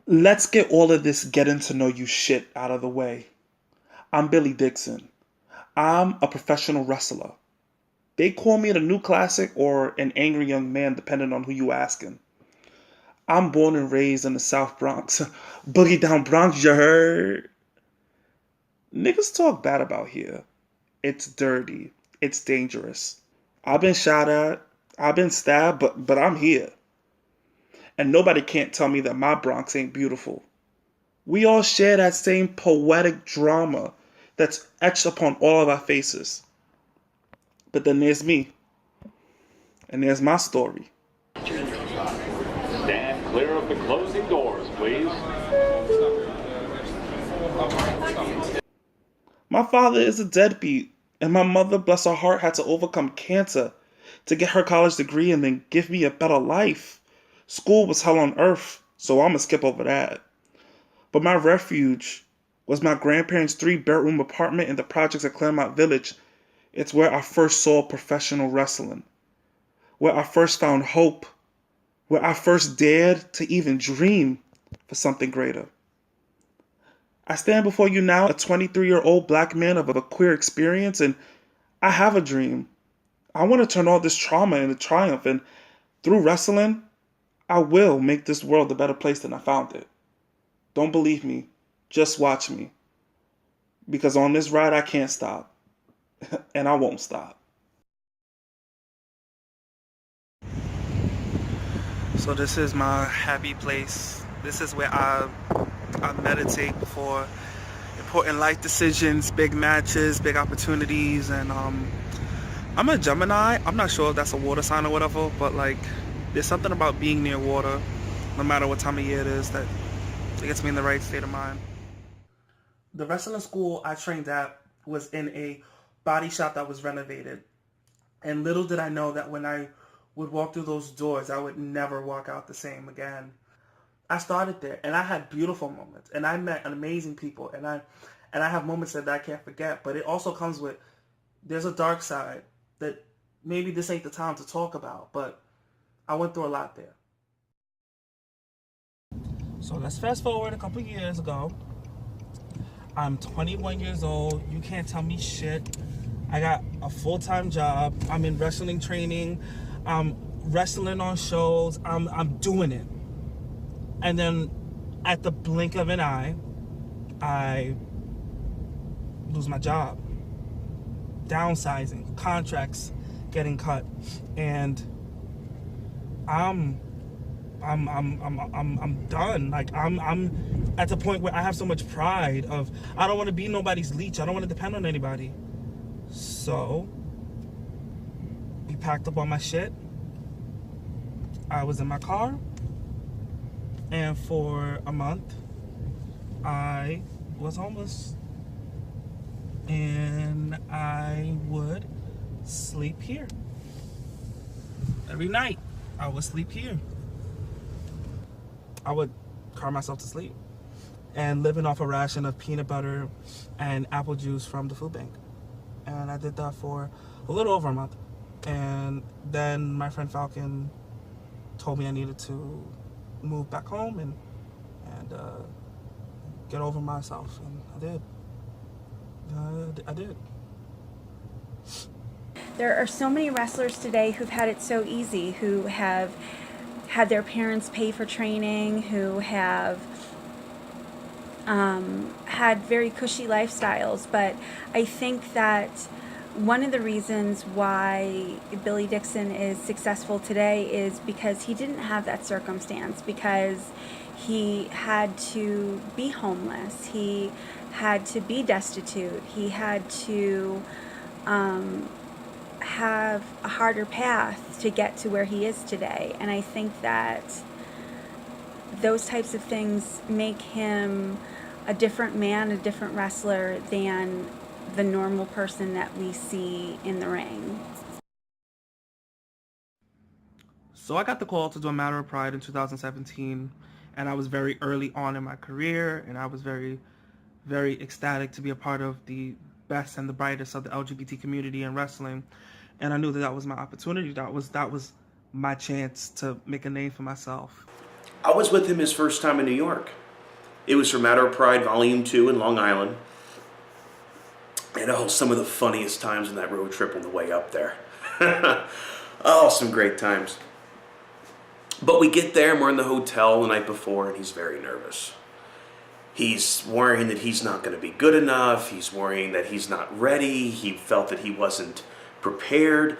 Let's get all of this getting to know you shit out of the way. I'm Billy Dixon. I'm a professional wrestler. They call me the new classic or an angry young man, depending on who you asking. I'm born and raised in the South Bronx. Boogie down Bronx, you heard? Niggas talk bad about here. It's dirty. It's dangerous. I've been shot at. I've been stabbed, but I'm here. And nobody can't tell me that my Bronx ain't beautiful. We all share that same poetic drama that's etched upon all of our faces. But then there's me, and there's my story. Stand clear of the closing doors, please. My father is a deadbeat, and my mother, bless her heart, had to overcome cancer to get her college degree and then give me a better life. School was hell on earth, so I'ma skip over that. But my refuge was my grandparents' 3-bedroom apartment in the projects at Claremont Village. It's where I first saw professional wrestling, where I first found hope, where I first dared to even dream for something greater. I stand before you now, a 23-year-old black man of a queer experience, and I have a dream. I want to turn all this trauma into triumph, and through wrestling, I will make this world a better place than I found it. Don't believe me, just watch me. Because on this ride, I can't stop, and I won't stop. So this is my happy place. This is where I meditate before important life decisions, big matches, big opportunities, and I'm a Gemini. I'm not sure if that's a water sign or whatever, but like there's something about being near water, no matter what time of year it is, that it gets me in the right state of mind. The wrestling school I trained at was in a body shop that was renovated. And little did I know that when I would walk through those doors, I would never walk out the same again. I started there, and I had beautiful moments, and I met amazing people, and I have moments that I can't forget. But it also comes with, there's a dark side that maybe this ain't the time to talk about, but I went through a lot there. So let's fast forward a couple years ago. I'm 21 years old. You can't tell me shit. I got a full-time job. I'm in wrestling training. I'm wrestling on shows. I'm doing it. And then at the blink of an eye, I lose my job. Downsizing, contracts getting cut, and I'm done. Like I'm at the point where I have so much pride of I don't want to be nobody's leech. I don't want to depend on anybody. So we packed up all my shit. I was in my car, and for a month I was homeless, and I would sleep here every night. I would sleep here. I would cry myself to sleep, and living off a ration of peanut butter and apple juice from the food bank. And I did that for a little over a month. And then my friend Falcon told me I needed to move back home and get over myself, and I did. I did. There are so many wrestlers today who've had it so easy, who have had their parents pay for training, who have had very cushy lifestyles. But I think that one of the reasons why Billy Dixon is successful today is because he didn't have that circumstance, because he had to be homeless, he had to be destitute, he had to have a harder path to get to where he is today. And I think that those types of things make him a different man, a different wrestler than the normal person that we see in the ring. So I got the call to do a Matter of Pride in 2017, and I was very early on in my career, and I was very, very ecstatic to be a part of the best and the brightest of the LGBT community in wrestling. And I knew that that was my opportunity. That was my chance to make a name for myself. I was with him his first time in New York. It was for Matter of Pride Volume 2 in Long Island. And oh, some of the funniest times on that road trip on the way up there. Oh, some great times. But we get there and we're in the hotel the night before and he's very nervous. He's worrying that he's not going to be good enough. He's worrying that he's not ready. He felt that he wasn't prepared.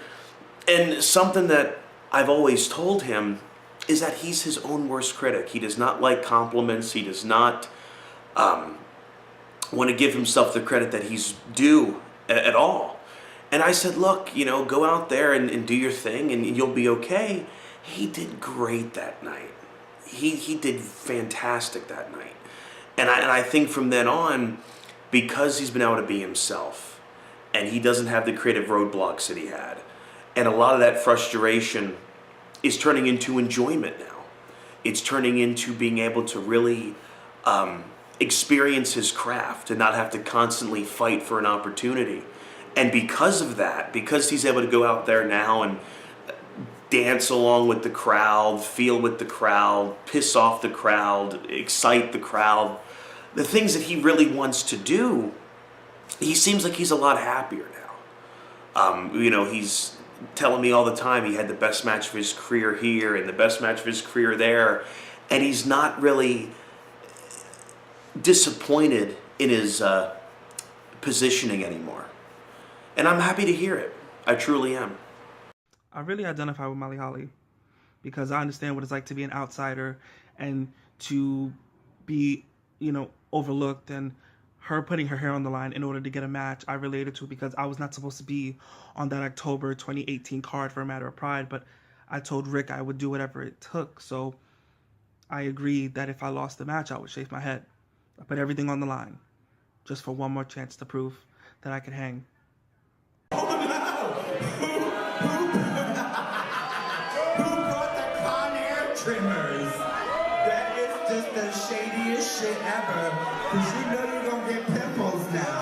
And something that I've always told him is that he's his own worst critic. He does not like compliments. He does not want to give himself the credit that he's due at all. And I said, look, go out there and do your thing and you'll be okay. He did great that night. He did fantastic that night. And I think from then on, because he's been able to be himself and he doesn't have the creative roadblocks that he had, and a lot of that frustration is turning into enjoyment now. It's turning into being able to really experience his craft and not have to constantly fight for an opportunity. And because of that, because he's able to go out there now and dance along with the crowd, feel with the crowd, piss off the crowd, excite the crowd, the things that he really wants to do, he seems like he's a lot happier now. He's telling me all the time he had the best match of his career here and the best match of his career there, and he's not really disappointed in his positioning anymore. And I'm happy to hear it. I truly am. I really identify with Molly Holly because I understand what it's like to be an outsider and to be, overlooked, and her putting her hair on the line in order to get a match I related to because I was not supposed to be on that October 2018 card for a Matter of Pride, but I told Rick I would do whatever it took, so I agreed that if I lost the match I would shave my head. I put everything on the line just for one more chance to prove that I could hang. Who brought the Conair trimmers? That is just the shadiest shit ever. Cause you know you're gonna get pimples now.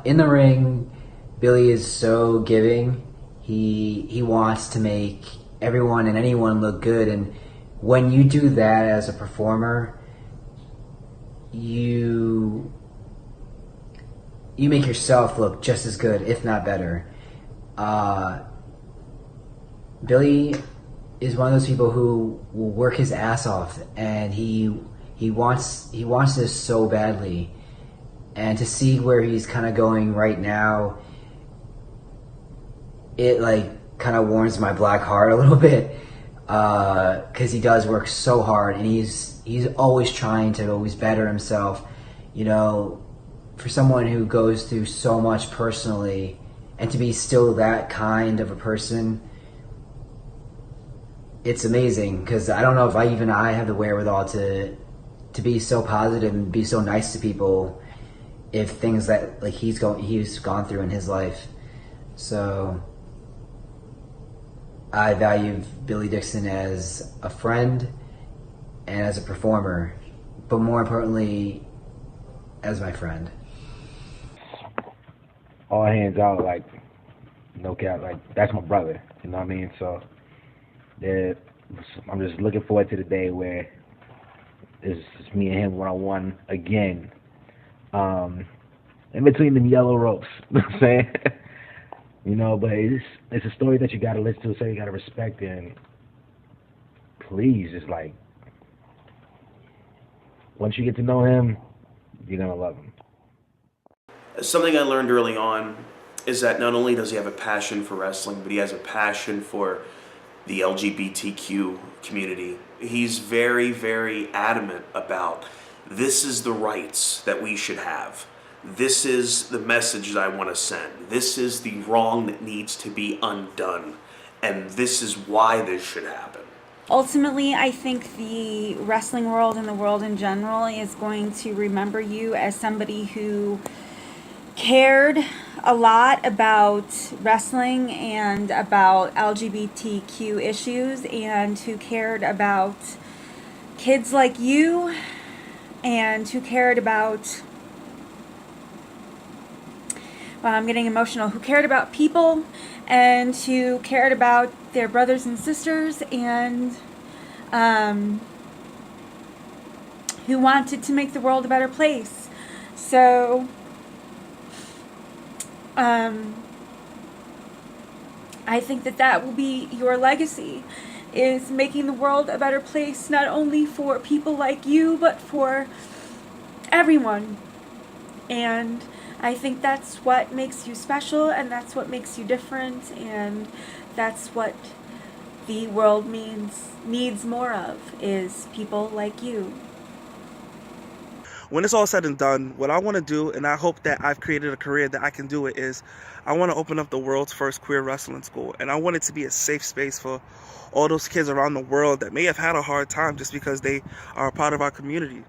In the ring, Billy is so giving. He wants to make everyone and anyone look good, and when you do that as a performer, you make yourself look just as good, if not better. Billy is one of those people who will work his ass off, and he wants this so badly. And to see where he's kind of going right now, it kind of warms my black heart a little bit, because he does work so hard, and he's always trying to always better himself. For someone who goes through so much personally, and to be still that kind of a person, it's amazing. Because I don't know if I have the wherewithal to be so positive and be so nice to people if things that he's gone through in his life. So I value Billy Dixon as a friend and as a performer, but more importantly, as my friend. All hands out, no cap, that's my brother, you know what I mean? So I'm just looking forward to the day where it's just me and him one-on-one again, in between them yellow ropes, you know what I'm saying? But it's a story that you gotta listen to, so you gotta respect it, and please, just once you get to know him, you're gonna love him. Something I learned early on is that not only does he have a passion for wrestling, but he has a passion for the LGBTQ community. He's very, very adamant about this is the rights that we should have. This is the message that I want to send. This is the wrong that needs to be undone. And this is why this should happen. Ultimately, I think the wrestling world and the world in general is going to remember you as somebody who cared a lot about wrestling and about LGBTQ issues, and who cared about kids like you, and who cared about well, I'm getting emotional, who cared about people and who cared about their brothers and sisters, and who wanted to make the world a better place. So I think that that will be your legacy, is making the world a better place, not only for people like you, but for everyone. And I think that's what makes you special, and that's what makes you different, and that's what the world needs more of, is people like you. When it's all said and done, what I want to do, and I hope that I've created a career that I can do it, is I want to open up the world's first queer wrestling school. And I want it to be a safe space for all those kids around the world that may have had a hard time just because they are a part of our community.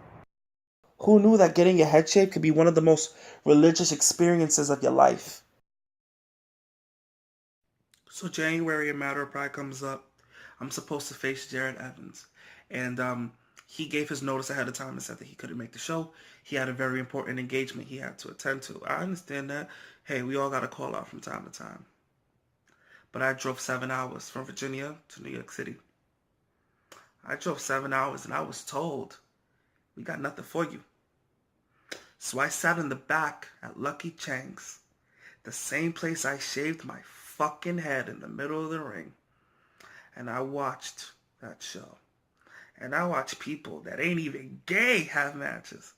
Who knew that getting your head shaved could be one of the most religious experiences of your life? So January, a Matter of Pride comes up. I'm supposed to face Jared Evans. And he gave his notice ahead of time and said that he couldn't make the show. He had a very important engagement he had to attend to. I understand that. Hey, we all got to call out from time to time. But I drove 7 hours from Virginia to New York City. I drove 7 hours and I was told, we got nothing for you. So I sat in the back at Lucky Cheng's, the same place I shaved my fucking head in the middle of the ring. And I watched that show. And I watch people that ain't even gay have matches.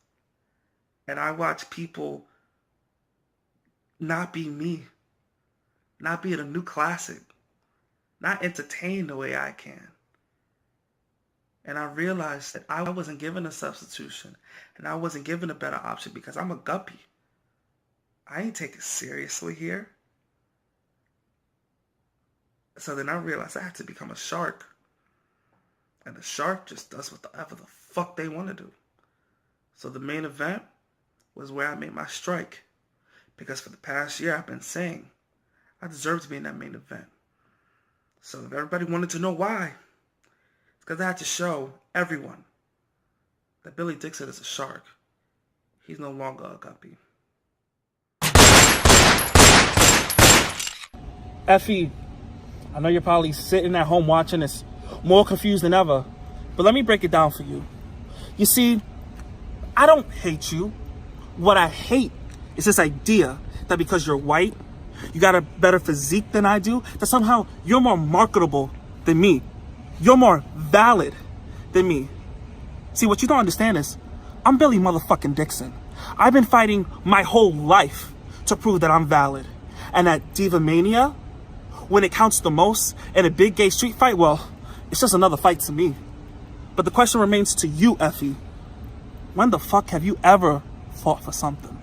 And I watch people not be me. Not be at a new classic. Not entertain the way I can. And I realized that I wasn't given a substitution. And I wasn't given a better option because I'm a guppy. I ain't taken seriously here. So then I realized I had to become a shark. And the shark just does whatever the fuck they want to do. So the main event was where I made my strike. Because for the past year I've been saying I deserve to be in that main event. So if everybody wanted to know why, it's because I had to show everyone that Billy Dixon is a shark. He's no longer a guppy. Effie, I know you're probably sitting at home watching this, more confused than ever. But let me break it down for you. You see, I don't hate you. What I hate is this idea that because you're white, you got a better physique than I do, that somehow you're more marketable than me. You're more valid than me. See, what you don't understand is, I'm Billy motherfucking Dixon. I've been fighting my whole life to prove that I'm valid. And at Diva Mania, when it counts the most in a big gay street fight, well, it's just another fight to me. But the question remains to you, Effie. When the fuck have you ever fought for something?